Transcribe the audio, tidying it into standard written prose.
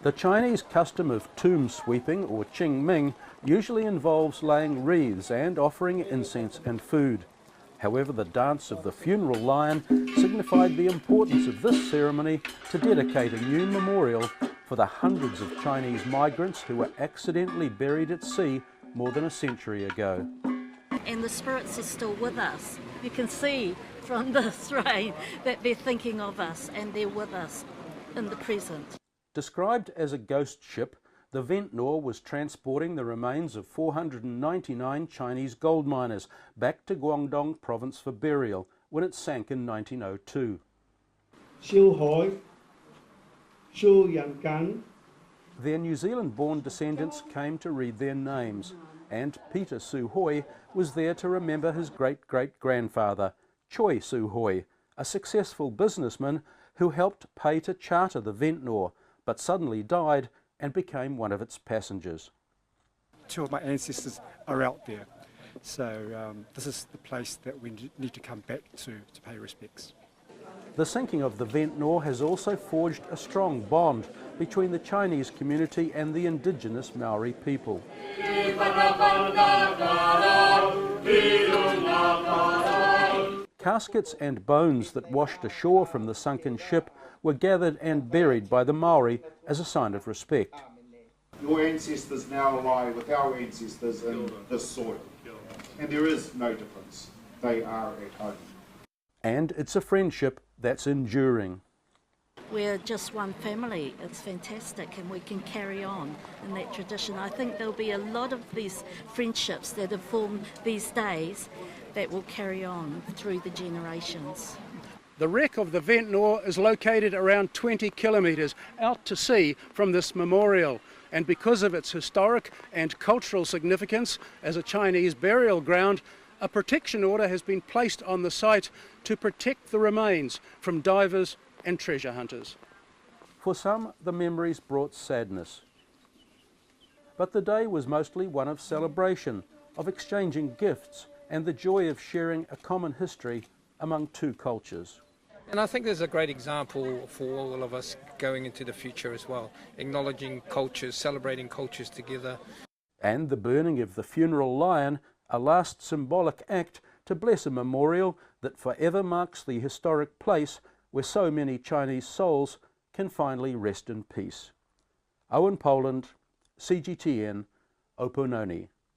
The Chinese custom of tomb sweeping, or Qingming, usually involves laying wreaths and offering incense and food. However, the dance of the funeral lion signified the importance of this ceremony to dedicate a new memorial for the hundreds of Chinese migrants who were accidentally buried at sea more than a century ago. And the spirits are still with us. You can see from this rain that they're thinking of us and they're with us in the present. Described as a ghost ship, the Ventnor was transporting the remains of 499 Chinese gold miners back to Guangdong province for burial when it sank in 1902. Their New Zealand-born descendants came to read their names, and Peter Suhoi was there to remember his great-great-grandfather, Choi Suhoi, a successful businessman who helped pay to charter the Ventnor, but suddenly died and became one of its passengers. Two of my ancestors are out there, so this is the place that we need to come back to pay respects. The sinking of the Ventnor has also forged a strong bond between the Chinese community and the indigenous Maori people. Caskets and bones that washed ashore from the sunken ship were gathered and buried by the Maori as a sign of respect. Your ancestors now lie with our ancestors in this soil, and there is no difference. They are at home. And it's a friendship that's enduring. We're just one family. It's fantastic, and we can carry on in that tradition. I think there'll be a lot of these friendships that have formed these days that will carry on through the generations. The wreck of the Ventnor is located around 20 kilometres out to sea from this memorial, and because of its historic and cultural significance as a Chinese burial ground, a protection order has been placed on the site to protect the remains from divers and treasure hunters. For some, the memories brought sadness. But the day was mostly one of celebration, of exchanging gifts, and the joy of sharing a common history among two cultures. And I think there's a great example for all of us going into the future as well, acknowledging cultures, celebrating cultures together. And the burning of the funeral lion, a last symbolic act to bless a memorial that forever marks the historic place where so many Chinese souls can finally rest in peace. Owen, Poland, CGTN, Opononi.